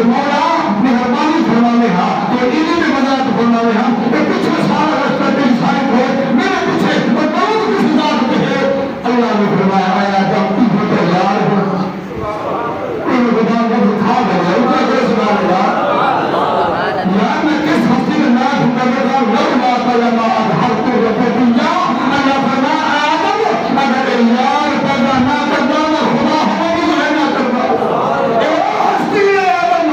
کہ مولا مہربانی فرمانے ہاں تو انہیں میں مدد فرمانے ہاں کہ پچھے سارا رستہ تیری سائٹ ہوئے میرے پچھے اور بہت کسی ذات پہ ہے اللہ نے فرمایا آیا جب تجھے تیار ہو کوئی خدا کو کھا گیا اتنا کرے سنا لگا یا میں کس ہستی میں نہ ڈھونڈا گا لولا قلما اظہرت ربوبیہ اللہ فرمایا آدم اگر یار پیدا نہ کرنا میں خدا ہوں میں نہ کرتا اے ہستی ہے آدم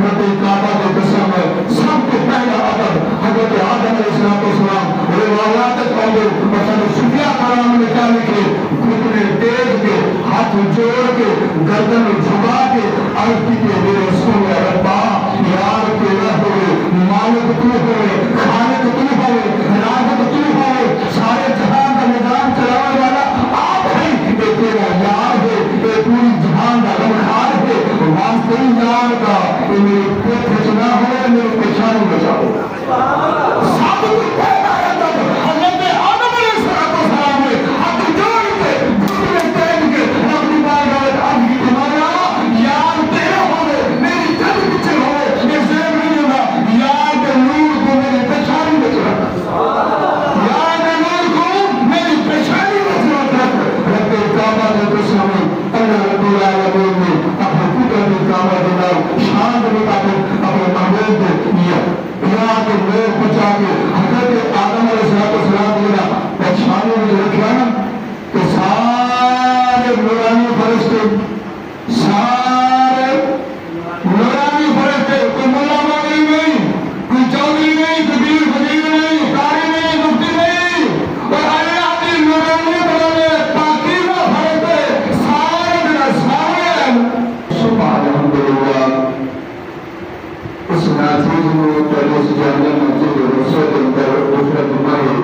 رب کعبہ کے قسم ہے سب کے پہلا آدم حضرت آدم علیہ السلام روایات قابل مثلا صوفیہ کرام نے کیا لکھے گھٹنے ٹیک کے ہاتھ جوڑ کے گردن جھکا کے عرض کی کہ میرے رسول ربا یار تیرا ہوئے مالک تو ہوئے خالق تو ہوئے رازق تو ہوئے سارے جہان کا نظام چلانے والا آپ ہیں کہ تیرا یار ہے کہ پوری جہان کا غمخار ہے واسطے یار کا کہ میرے پیٹ بچنا ہو میرے پیچھانی بچاؤ ثابت پیدا ہے تب حضرت آدم علیہ السلام نے ہاتھ جوڑ کے گھٹنے ٹیک کے اپنی بارگاہ عرض کی تمہارا یار تیرے ہوئے میری جد پیچھے ہوئے یہ زیب نہیں ہوگا یار کے نور کو میری پیچھانی بچ رکھ یار کے نور کو میری پیچھانی بچ رکھ رب کعبہ کے قسم اللہ رب العالمین نے اپنے قدرت کعبہ کے نام شان کے مطابق اپنے محبوب کو دیا یہاں کے لوگ بچا کے حضرت آدم علیہ السلام دینا پچھانے میں جو رکھا نا کہ سارے نورانی فرشتے سارے نورانی فرشتے کوئی ملا مولوی نہیں کوئی چودھری نہیں کوئی پیر فقیر نہیں قاری نہیں مفتی نہیں اور اللہ نورانی بنانے پاکیزہ فرشتے سارے دن سارے سبحان الحمدللہ اس ناچیز میں پہلے سے جاننے مسجد رسول اندر دوسرا دمائی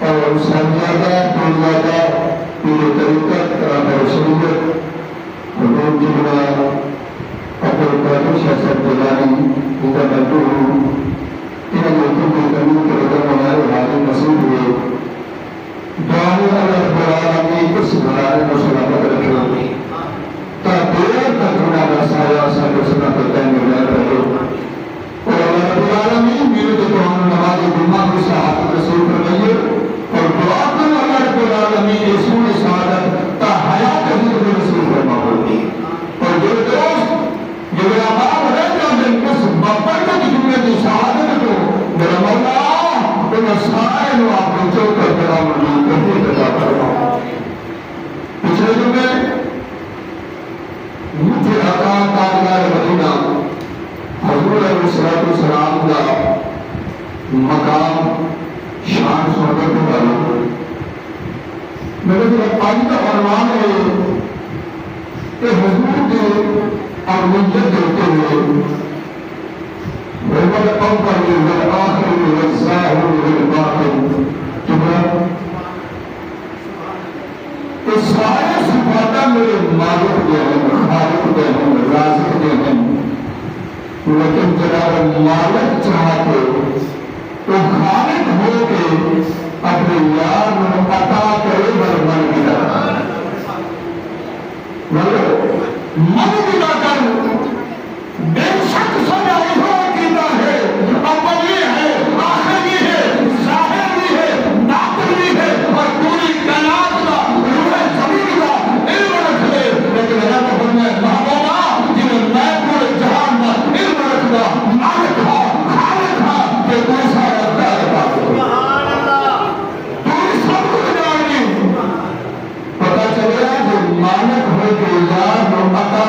اور سنجادہ پرزادہ پورے طریقہ کرامہ رسولیت حضور جبرا اپنے قادر شاہ صاحب جلانی خدا مدعو انہیں ملکوں کے قانون کے رضا ہمارے حاضر نصیب ہوئے دعائی اللہ رب العالمین اس بھلانے کو سلامت رکھنا تا دیر تک ہمارا سایہ ساتھ سنا کرتا ہے مجھے رہے اور اللہ رب العالمین میرے جو ہم نماز جمعہ کو صحابت رسول فرمائیے اور دعا کرو اللہ رب العالمین رسول سعادت تا حیات حضور رسول فرما ہوتی اور جو دوست جو میرا باپ رہ جاتے ہیں اس مقبرت کی جمعہ کی شہادت کو میرا مولا ان سائے نو آپ کو چوکر کرام اللہ کرتے تجا کروا پچھلے جمعے مجھے آقا تاجدار مدینہ حضور علیہ السلام کا مقام شان سنگر کو معلوم میرے جو آئندہ عنوان ہے کہ حضور کے اولویت دیتے ہوئے وَالْأَوَّلُ وَالْآخِرُ وَالظَّاهِرُ وَالْبَاطِنُ تمہارا تو سارے صفاتہ میرے مالک دے ہیں خالق دے ہیں رازق دے ہیں لیکن جناب مالک چاہتے تو خالق ہو کے اپنے یار میں عطا کرے برمن گرا من گرا کر بے شک سجائی ہو کیتا ہے اول یہ ہے آخر بھی ہے ظاہر بھی ہے باطن بھی ہے اور پوری کائنات کا روح زمین کا علم رکھے لیکن اللہ کو فرمایا محبوبہ جنہیں میں پورے جہان کا علم رکھتا مالک ہو خالق ہو کہ کوئی سارا پیار پاک سبحان اللہ پوری سب کو جاننی پتا چلے جو مالک ہو کے یار عطا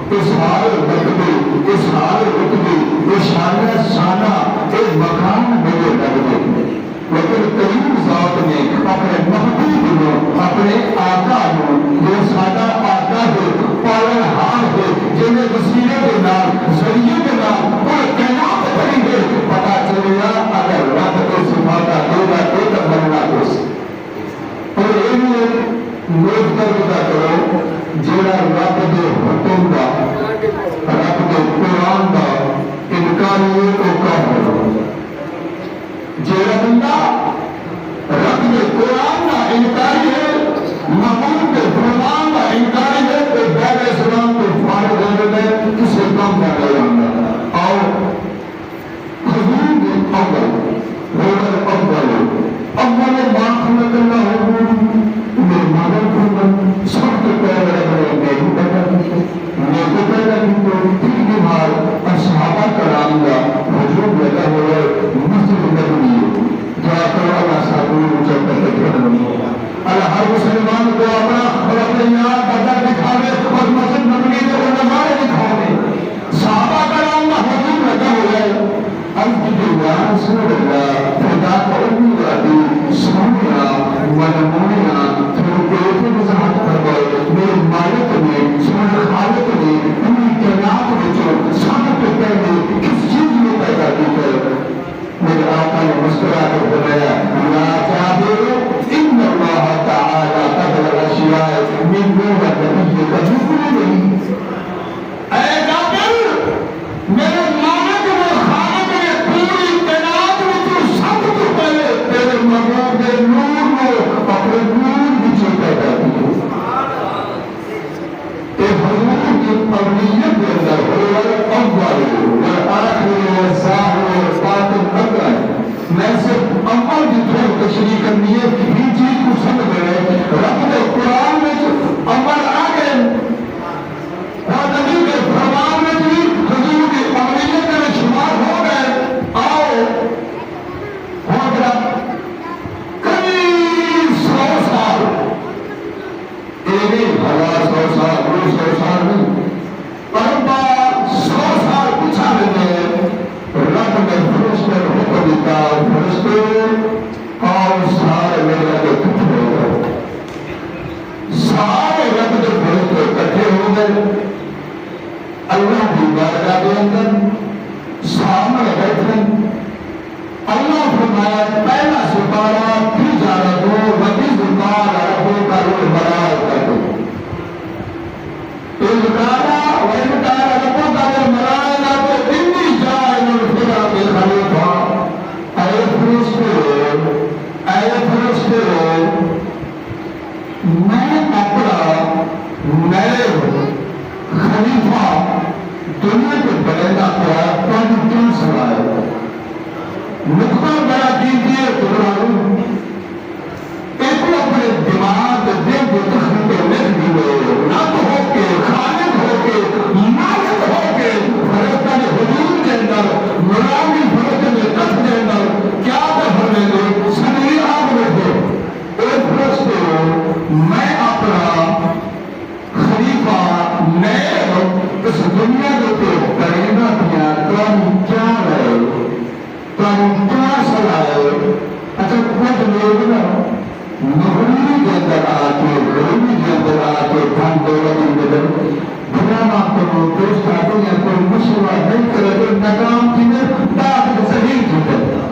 اظہار رتبے اظہار رتبے اشارہ شانہ ایک مقام مجھے لگ گئے لیکن کریم ذات نے اپنے محبوب کو اپنے آقا کو جو سادہ آقا ہے پالن ہار ہے جنہیں وسیلے کے نام ذریعے کے نام اور کائنات کریں گے پتا چلے گا اگر رب کو سفاتا ہوگا تو تک بننا کچھ اور یہ نوٹ کر بتا کرو جیڑا رب کے حکم کا رب کے قرآن کا انکاری کو کام کرو جیڑا بندہ رب کے قرآن کا انکاری ہے محمود کے فرمان کا انکاری ہے تو بیر اسلام کو فارغ ہونے میں کسی کام کا قیام ہے اور حضور اول روڈر اول ما خلق اللہ میرے مادر کو سب کے پیدا کرے میں ہی پیدا کی میں کو پیدا کی تو تین بار اصحابہ کرام کا حضور لگا ہوا مسجد نبوی جو اللہ صاحب جب تک اللہ ہر مسلمان کو اپنا اور اپنے یار بدر دکھاوے اور مسجد نبوی کے نظارے دکھاوے صحابہ کرام کا حضور لگا ہوا ہے یا رسول اللہ خدا کا امی رادی سونیا ونمونیا تھوڑے دیکھے وضاحت کروائے میرے مالک نے سونے خالق نے انہی کائنات میں جو سانت کے پہلے کس چیز میں پیدا کی ہے میرے آقا نے مسکرا کر بنایا لا جابر ان اللہ تعالی قبل الاشیاء من نور النبی کا نور نہیں اے جابر میرے مالک نے خالق نے پوری کائنات میں جو سب سے پہلے تیرے محبوب کے نور کو اپنے نور بھی پیدا کی کہ حضور کی قبلیت کے اندر ہوا اول والآخر والظاہر والباطن اکبر میں صرف اول کی طرف تشریح کرنی ہے یہ چیز کو سمجھ گئے رب کے قرآن میں اول آگے اور نبی کے فرمان میں بھی حضور کی قبلیت میں شمار ہو گئے آؤ ہو گیا کئی 100 سال ایک ہزار 100 سال 200 سال نہیں اربع 100 سال پچھاڑے میں رب نے فرشتے حکم دیتا فرشتے اور سارے میرے لگے کٹھے ہو گئے سارے رب کے فرشتے کٹھے ہو گئے اللہ کی بارگاہ کے اندر سامنے بیٹھے اللہ فرمایا پہلا ستارہ پھر جانا دو وقتی ستارہ ربوں کا روح برائے کر دو انکارا و انکارا ربوں کا روح برائے کر دو انی جائے نرفرہ کے خلیفہ اے فرشتے میں اپنا نئے خلیفہ دنیا کے بلیدہ کیا پانچ کیوں سوائے نقطہ بڑا کیجئے قرآن ایک اپنے دماغ دل کو تخم کے لکھ دیئے رب ہو کے خالق ہو کے مالک ہو کے فرشتہ نے حضور کے اندر مرامی فرشتہ نے کف کے اندر کیا بھرنے دے سنگی آپ میں دے ایک فرشتے میں اپنا خلیفہ نئے اس دنیا کے کرینا کیا کام کیا رہے کام کیا سلائے اچھا کچھ لوگ نا مغربی کے اندر آتے غربی کے اندر آتے دھن دولت اندر بنانا کرو دوست آتے ہیں کوئی مشورہ نہیں کرے تو ناکام کی میں بعد صحیح کی کرتا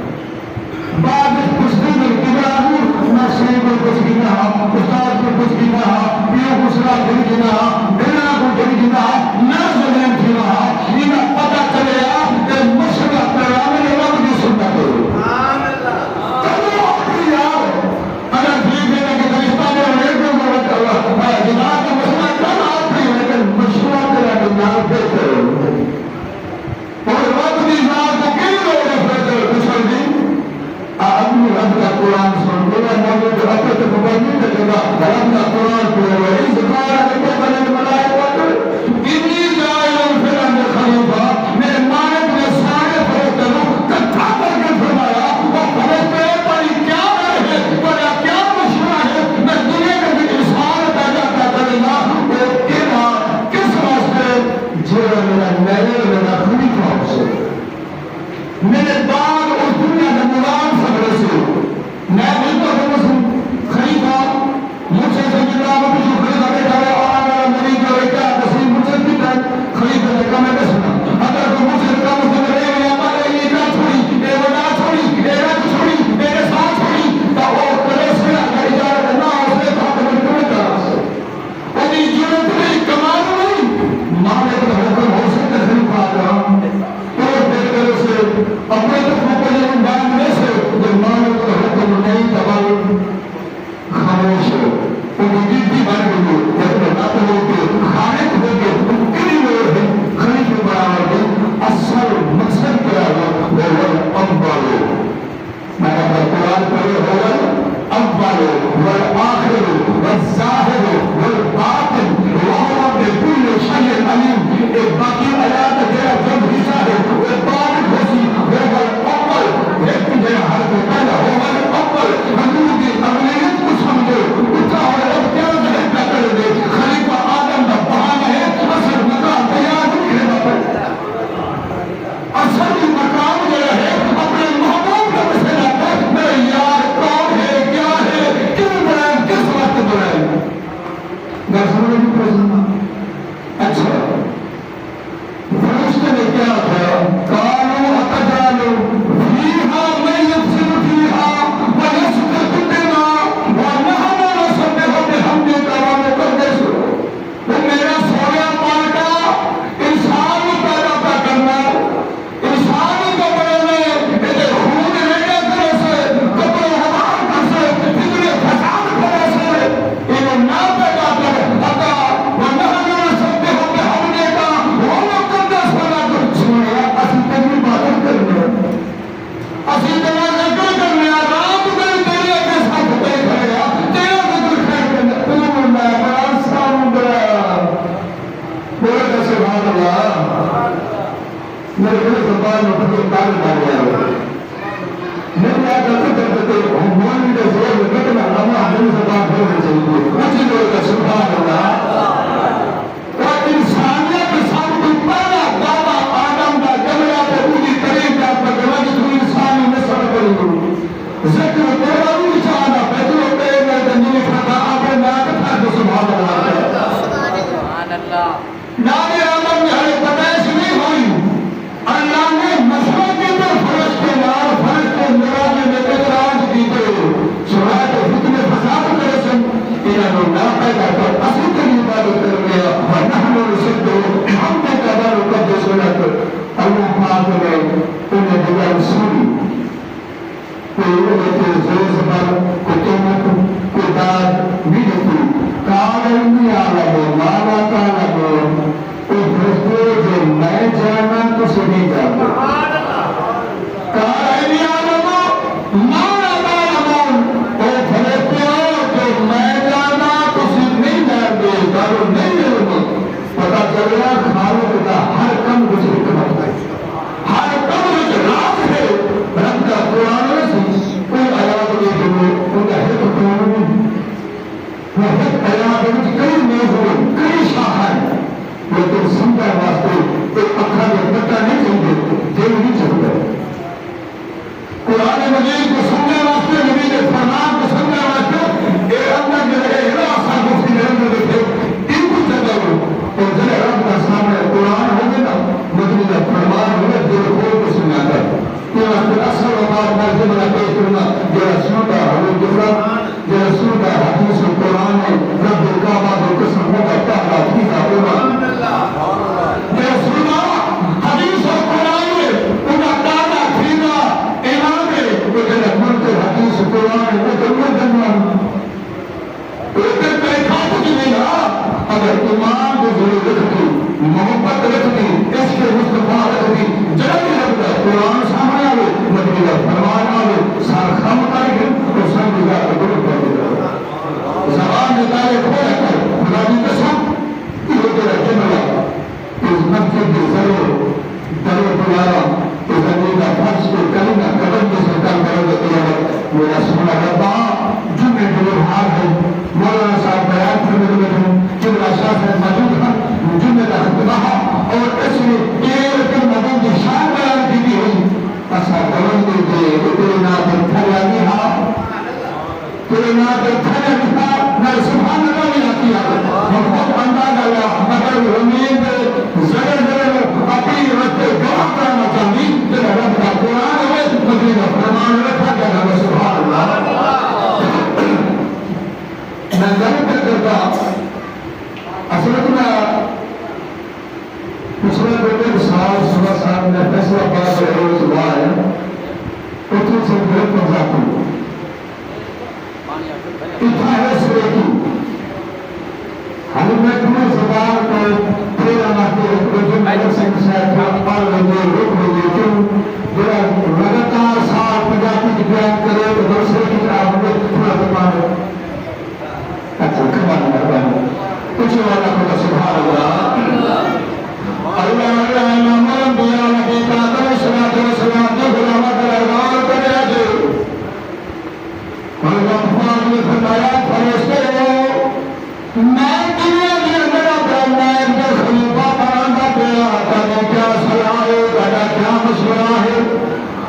بعد کچھ دن میں کبراہو نہ شیئر کو کچھ گنا استاد کو کچھ گنا پیو کسرا دن گنا دینا کو دن گنا نہ زمین گنا یہ پتا چلے کہ مشورہ پیغام نے رب کی سننا کرو چلو اپنی یار اگر ٹھیک ہے کہ فرشتہ نے ریڈیو میں اللہ میرے گھر زبان میں پھر کام ڈال گیا میرے آگے کرتے مومن کے زور میں کتنا لمحہ ہمیں زبان بولنا چاہیے اونچی لوگ کا سبحان اللہ اور انسانیت کے سب کو پہلا دعویٰ آدم کا جملہ پہ پوری کریم کا پکڑا کہ تو انسانی نسل کریں ذکر قرآن چاہنا بیتو پہ میں دنیا کھا آگے ناکت ہے تو سبحان اللہ نامی آدم نے ہمیں پیدائش نہیں ہوئی اللہ نے مسئلہ کے تو فرش کے نار فرش کے نرانے میں اعتراض کی تو سرائے تو حکم فساد کرے سن انہوں نے نا پیدا کر اصل کے عبادت کر لیا ونحن رسدو ہم نے قدر مقدس ونک اللہ پاک نے انہیں بغیر سنی کوئی اوٹے زور زبر کوئی قیمت کوئی داد بیدتی کارنی آلمو مالا کالمو کوئی فرشتے جو میں جانا تو سبھی جاتا کارنی آلمو مالا کالمو کوئی فرشتے جو میں جانا تو سبھی نہیں جاتے کارو نہیں جانا پتا چل رہا خالق کا ہر کم کچھ حکمت ہے ہر کم کچھ راز ہے رب کا قرآن کوئی آیات دیکھیں گے ان کا حکم قرآن میں وہ حکم آیات میں کئی موضوع کئی شاہر لیکن سمجھا واسطے ایک اکھا میں پتہ نہیں چاہیے جیل نہیں چاہتا قرآن مجید کو سمجھا واسطے نبی کے فرمان کو سمجھا واسطے اے اللہ جو رہے ہے آسان کو سی رہے میں دیکھے ان کو چاہتا ہوں اور جلے رب کا سامنے قرآن ہو گیا مجید کا فرمان ہو گیا جو کھول کو سمجھاتا ہے یہ اصل وقت میں جملہ پیش کرنا جو رسول کا حضور جفرا جو رسول کا حدیث و قرآن میں رب القعبہ جو قسم ہوگا پہلا تیزا ہوگا جو رسول کا حدیث و قرآن میں انہا دادا تیزا امام ہے وہ جنہ منتر حدیث و قرآن وہ جنہ جنہ ایک پیکھا کچھ نہیں رہا اگر ایمان کو ضرور رکھتی محبت رکھتی اس کے مصطفیٰ رکھتی جنہ رکھتا قرآن سامنے آئے مجھے فرمان آئے سار خام کاری گئے تو سن جگہ کو گروہ کر دیا زبان نکالے کھولے کر خدا جی قسم یہ تیرا جملہ اس مسجد کے ضرور درو پلارا اس زمین کا فرش کو کلمہ قدم کے سرکار کرو گے تیرا میرا سمنا ربا جمعے دلو حال ہے مولانا صاحب بیان کرنے لگے جملہ شاہ سے موجود ہے جمعے کا خطبہ اور اس میں ایک مدن کی شان بیان کی بھی ہوئی اسا گوندے دے تیرے نام پر کھڑا نہیں ہا تیرے نام پر کھڑا نہیں ہا نہ سبحان اللہ میں آتی ہے بہت انداز آیا مگر امید زگر زگر اپنی رستے دعا کرنا چاہیے تیرا رب کا قرآن ہے مجھے کا فرمان رکھا جائے سبحان اللہ میں ضرور کرتا اصلت میں پچھلے بیٹے سال صبح صاحب نے فیصلہ پاس روز ہوا ہے اتنی سے گھر پر جاتا ہوں اتنا ہے سرے کی ہم میں تمہیں زبان کو پھر آماتے رجوع میڈر سنگھ صاحب کا پال لگے رک لگے کیوں جرا لگتار سال پجاتی کی بیان کرے تو دوسرے کی طرح ہمیں تھوڑا زبان ہے اچھا کھبان مہربانی کچھ والا خدا سبحان اللہ اللہ اللہ امام دیا نبی قادر صلاة و سلام جو غلامہ دربار کرے آجے اور وقفان میں فرمایا فرشتے ہو میں دنیا کے اندر اپنا جو خلیفہ بنانا پیا تانے کیا صلاح ہے بڑا کیا مشورہ ہے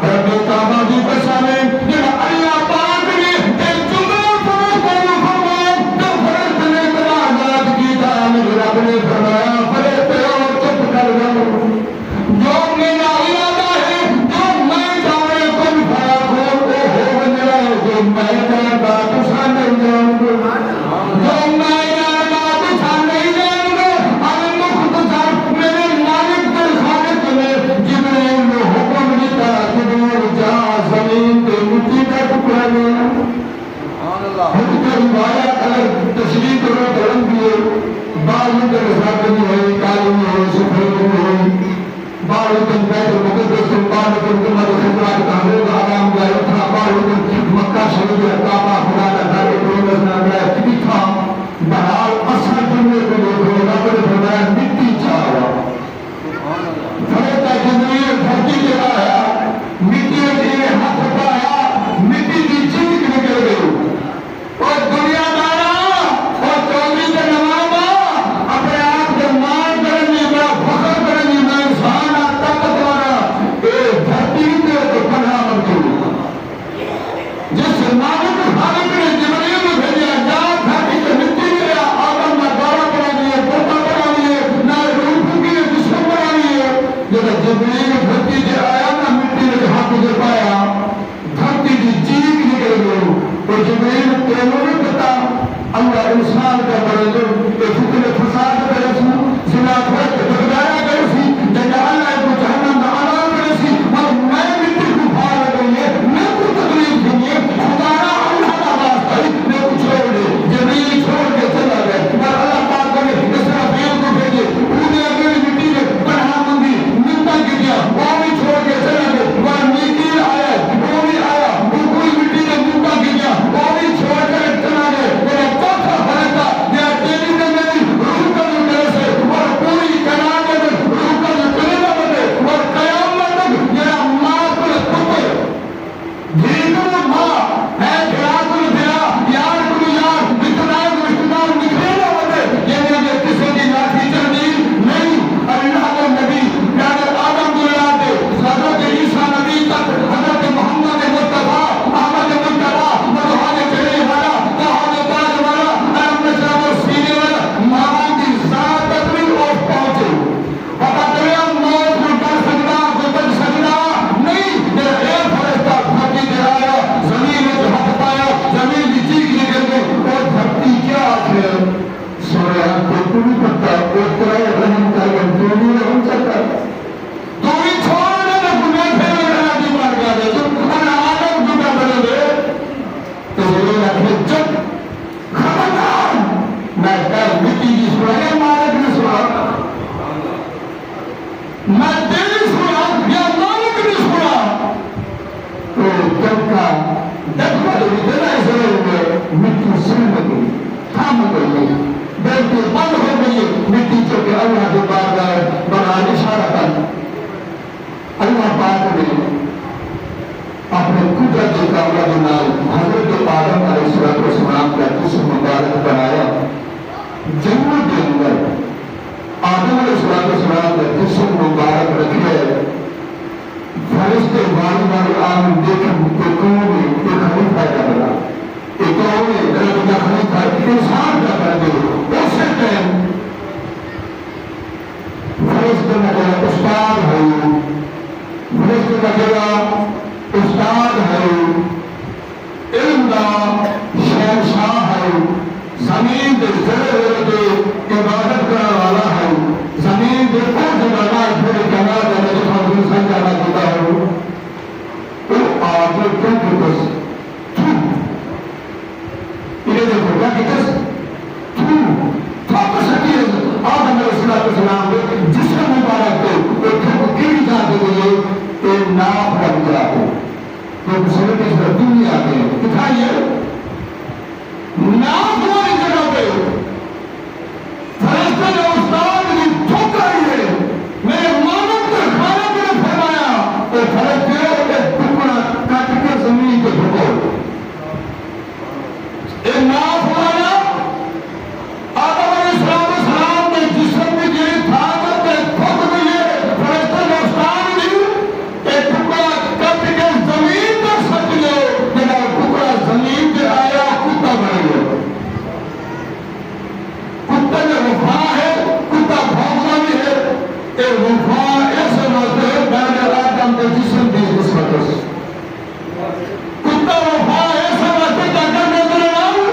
رب کعبہ کی قسم ہے جب اللہ پاک نے ایک جملہ فرشتے نے فرمایا جو فرشتے نے بنا آزاد کی تھا مجھے رب نے فرمایا فرشتے ہو چپ کر جاؤ جو میرا ارادہ ہے جو میں چاہے کن بھایا کھول کو ہو گیا جو میں چاہتا تو سامنے جاؤں گا جو میں چاہتا تو سامنے جاؤں گا اگر مختصر میرے مالک کے خالق نے جبریل نے حکم دیتا جبریل جا زمین پہ مٹی کا ٹکڑا لیا ہم کو روایت اگر تشریح کرو تو رنگ دیے بعض کے رسالت نہیں ہوئی کالی نہیں ہوئی سفید نہیں ہوئی بعض کے بیت المقدس کے بعد کے حکومت خطرات کا حضرت آرام گئے تھا بعض کے مکہ شریف کعبہ خدا کا گھر پروگرس نہ گیا کبھی تھا بہرحال اصل جملے کو دیکھو رب نے فرمایا مٹی چاہا فرشتہ جبریل کو تم پتہ اس طرح رحم کر کے تم رحم چکا تو بھی چھوڑنے نہ گناہ پھیلے رہا دی بار گیا دے تو انا آدم گناہ بنے دے تو یہ رکھے چک خبردار میں کل مٹی کی سوائے مالک نے سوا میں تیری سوا یا مالک نے سوا تو جب کا دکھا بھی دینا اس رہے ہوئے مٹی سن لگی تھام گئی بیٹھے بند ہو گئی مٹی چکے اللہ کے بارگاہ بنا اشارہ کر اللہ پاک نے اپنے قدرت کے کاملہ بنال حضرت آدم علیہ السلام کا جسم مبارک بنایا جنت کے اندر آدم علیہ السلام کا جسم مبارک رکھے فرشتے والی والی آمن دیکھیں کہ کون نے ایک خلیفہ کا بنا ایک کون نے درد کا خلیفہ انسان کا کر دے اس سے ٹائم فرشتے میں جگہ استاد ہے فرشتے میں جگہ استاد ہے علم دا شہنشاہ ہے زمین دے ذرے دے عبادت کرنے والا ہے زمین دے کو جگہ پھر جگہ دے جو خود انسان جانا دیتا ہے تو آگے کیوں کہ بس انہیں دیکھو کیا کہ کس تھوپس حقی ہے آدم علیہ السلام دے جسم مبارک دے تو تھوپ کیلی جاتے دے کہ ناپ بن جاتے تو بسرے کے اس دنیا کے دکھائیے ناپ ہماری جگہ پہ فرشتے نے استاد کی ٹھوکرائی ہے میرے مانت کے کھانے کے لیے فرمایا تو فرشتے ایک ٹکڑا کٹ کے زمین کو ڈھکو ایک ناپ ہمارا آدم علیہ السلام نے جسم میں گری طاقت کے ٹھوک دیے فرشتے نے استاد کی ایک ٹکڑا کٹ کے زمین پر سٹ لے میرا ٹکڑا زمین پہ آیا کتا بن گیا کتا میں وفا ہے کتا بھوکنا بھی ہے ایک وفا ایسے بات ہے میں آدم کے جسم کی نسبت سے کتا وفا ایسے بات ہے کہ نظر آؤ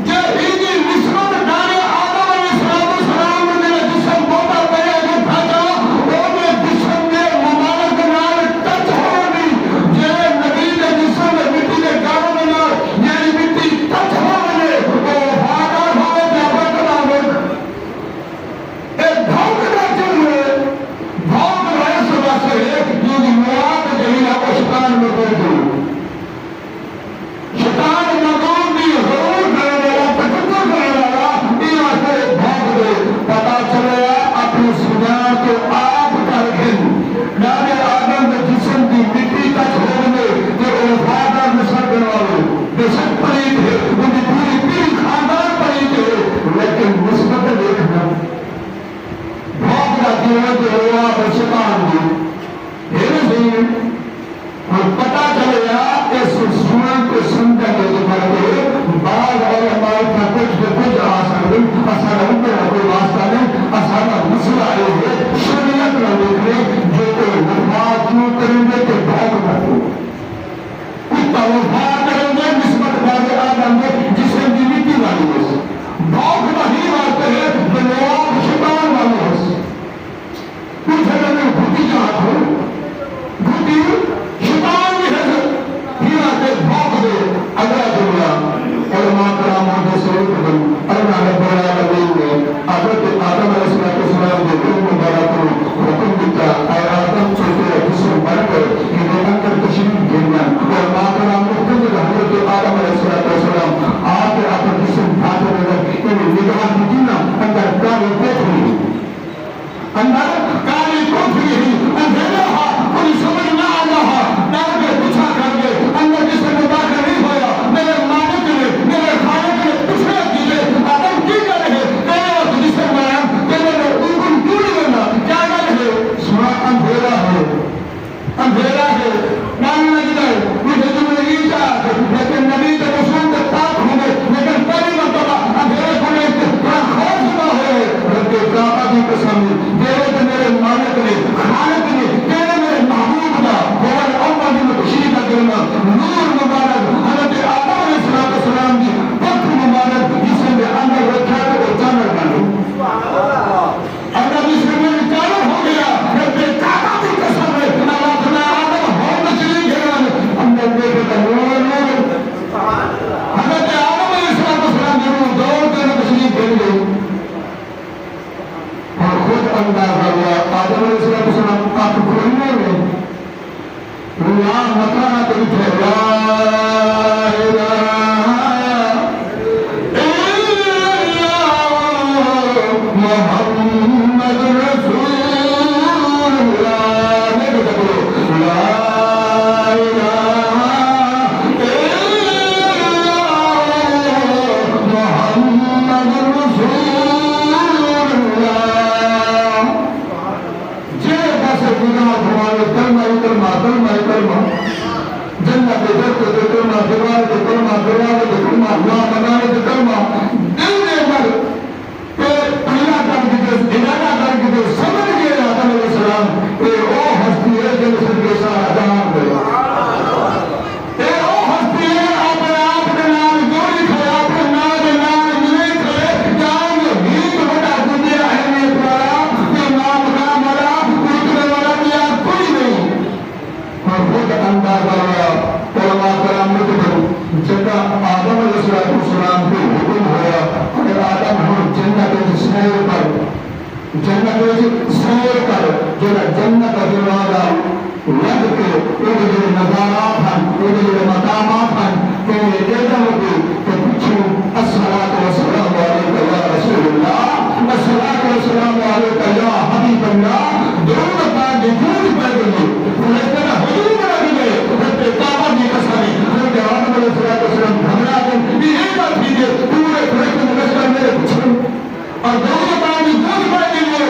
جب ہی نسبت ڈالے آدم علیہ السلام نے میرا جسم بوتا پہلے جو پھاچا وہ میں جسم میں مبارک نال ٹچ ہو گئی یہ نبی کے جسم میں مٹی کے گاڑوں میں نال یہ مٹی ٹچ ہو گئی وہ وفادار ہو جا بکنا لوگ ایک بھوکنا چلے بھوک رہے صبح سے ایک جو مراد جہینا کو شیطان میں بول دوں شیطان مقام بھی ضرور کرنے والا تکبر کرنے والا یہ آتے بھوک دے پتا چلے اپنی سنیان کو آپ کر گھن نانے آدم کے جسم کی مٹی تک ہونے جو وفادار نسل بنوالے بے شک پریت ہے ان کی پوری پوری خاندان پریت ہے لیکن نسبت دیکھنا بھوک جاتی ہے جو ہوا شیطان دی یہ نہیں اور پتا چلے گا اس سنن کو سنتے کے فرق بعض علماء کا کچھ آسان اثر ان کے کوئی واسطہ نہیں اثر مسئلہ ہے شریعت نہ دیکھنے جو کوئی وفا کیوں کریں گے کہ بھوک نہ ہو کتا وفا کریں گے نسبت باز آدم میں جسے بھی مٹی والی ہو سے بھوک نہیں آتے ہیں جو نواب شیطان والی ہو سے کچھ ہے میں بھوٹی جہاں ہوں بھوٹی شیطان بھی ہے پھر آتے بھوک دے اگر دنیا علماء کرام ہوتے سلوک بن اللہ رب العالمین نے حضرت آدم علیہ السلام کے دل مبارک کو حکم دیتا اے آدم چھوٹے جسم بن کر کہ وہ انکر تشریف گرنا علماء کرام مختلف حضرت آدم علیہ السلام آپ کے اپنے جسم بھاتے لگا انہیں نگاہ کی دینا اندر کاری کوفری اندر کاری کوفری اندھیرا کوئی سمجھ نہ آیا ڈر کے پوچھا کر کے اندر جسم میں داخل نہیں ہویا میرے مالک نے میرے خالق نے پوچھا کیجئے آدم کی کر رہے تیرے وقت جسم میں اندازہ ہوا آدم علیہ السلام آپ کھولنے میں مکانہ تو اٹھے لا الہ الا اللہ محمد رسول اللہ میرے بتو لا الہ الا اللہ محمد رسول اللہ جے بس گناہ ہمارے کلمہ جنت درد کلمہ دیوار کلمہ دیوار کلمہ اللہ بنائے کلمہ دل میں مر کہ پہلا کر کے ارادہ کر کے سمجھ گئے آدم علیہ السلام کہ او ہستی ہے جن سے کے ساتھ جان دے اے او ہستی ہے اپنے آپ کے نام جو لکھے اپنے نام ملے تھے جان ہی بڑا دنیا اہمیت والا کہ نام کام والا پوچھنے والا دیا کوئی نہیں خود اندازہ ہوا علماء کرام نے تو جب آدم علیہ السلام کو حکم ہوا اگر آدم ہم جنت سیر پر جو جنت دروازہ لگ کے وہ جو نظارات ہیں وہ جو مقامات ہیں کہ ایسا ہوگی کہ پوچھو الصلاۃ والسلام علیکہ یا رسول اللہ الصلاۃ والسلام علیکہ یا حبیب اللہ دونوں کا وجود پہ گئی لیکن حضور کعبہ کی قسم ہے آدم علیہ السلام گھبرا کر یہ بات کیجیے پورے فرشتے مقدس میرے پوچھو اور دونوں کا وجود پہ گئی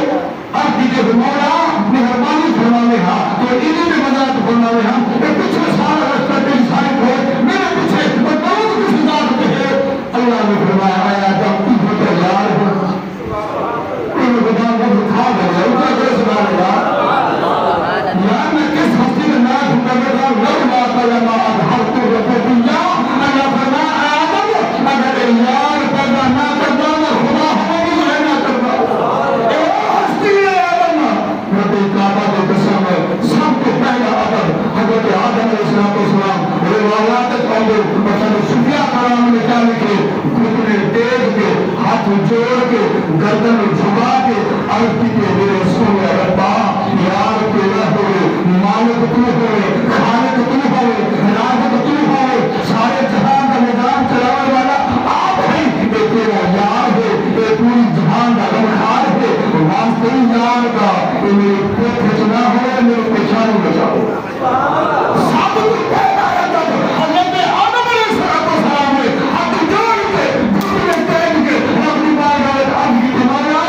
آپ کیجیے مولا مہربانی فرمانے ہاں تو انہیں بھی مدد فرمانے ہاں کہ پچھلے سارا رستہ کے انسان کو میرے پیچھے اور بہت کچھ ذات پہ ہے اللہ نے فرمایا آیا جب تم تیار ہو ان خدا کو دکھا دیا ان کا کیسے سنا لگا یار میں کس ہستی میں نہ ڈھونڈا گیا لوگ لاتا یا ماں ہر تو رکھو دنیا اللہ فرمایا آدم اگر یار پیدا نہ کرنا میں خدا ہمیں رہنا کرتا اے ہستی ہے آدم رب کعبہ کے قسم ہے سب کو پہلا آدم حضرت آدم علیہ السلام روایات پہلے مثلا صوفیہ کرام نے کیا لکھے گھٹنے ٹیک کے ہاتھ جوڑ کے گردن جھکا کے عرض کی کہ میرے رسول ربا یار تیرا ہوئے مالک تو ہوئے خالق تو ہوئے رازق تو ہوئے سارے جہان کا نظام چلانے والا آپ ہیں کہ تیرا یار ہے یہ پوری جہان کا غمخوار ہے واسطے یار کا کہ میرے پیٹ کھچنا ہو میرے پیشانی بچاؤ سب کچھ پہلا ہے تب حضرت آدم علیہ السلام نے ہاتھ جوڑ کے گھٹنے ٹیک کے اپنی بارگاہ عرض کی تمہارا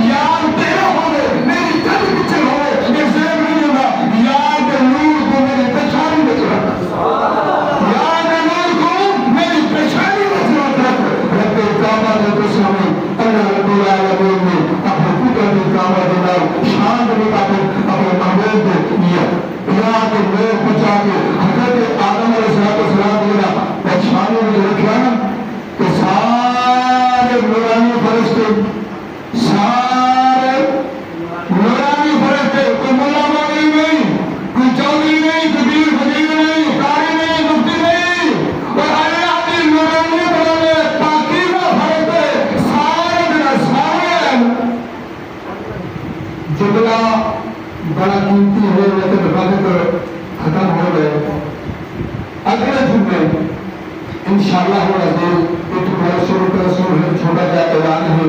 یار تیرا ہوئے میری جد پیچھے ہوئے یہ زیب نہیں ہوگا یار کے نور کو میری پیشانی بچ رکھ یار کے نور کو میری پیشانی بچ رکھ رب کعبہ کے قسم اللہ رب العالمین نے اپنے قدرت کعبہ کے نام شان کے مطابق اپنے محبوب کو دیا اللہ کے نور بچا کے حضرت آدم علیہ السلام دینا پچھانے میں رکھا نا کہ سارے نورانی فرشتے سارے نورانی فرشتے کوئی ملا مولوی نہیں کوئی چودھری نہیں کوئی پیر فقیر نہیں قاری نہیں مفتی نہیں اور اللہ کی نورانی بنانے پاکیزہ فرشتے سارے بنا سارے جملہ بڑا قیمتی ہے لیکن وقت ختم ہو گئے اگلے جمعے انشاءاللہ العزیز ایک رسول کا رسول ہے چھوٹا جا اعلان ہے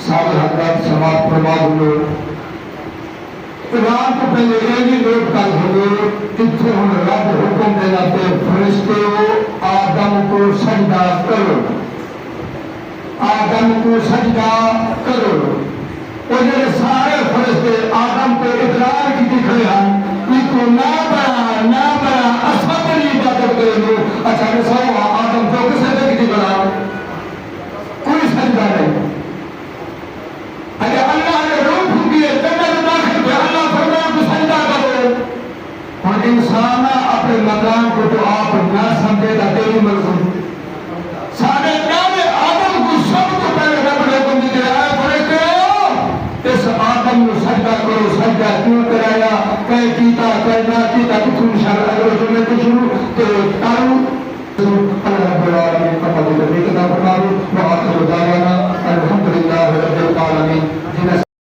سارے حضرات سماعت فرما دو اعلان کو پہلے یہ بھی نوٹ کر دو اتنے ہم رب حکم دینا پہ فرشتے آدم کو سجدہ کرو آدم کو سجدہ کرو اور یہ سارے فرشتے آدم کو اقرار کی دکھے ہیں ان کو نہ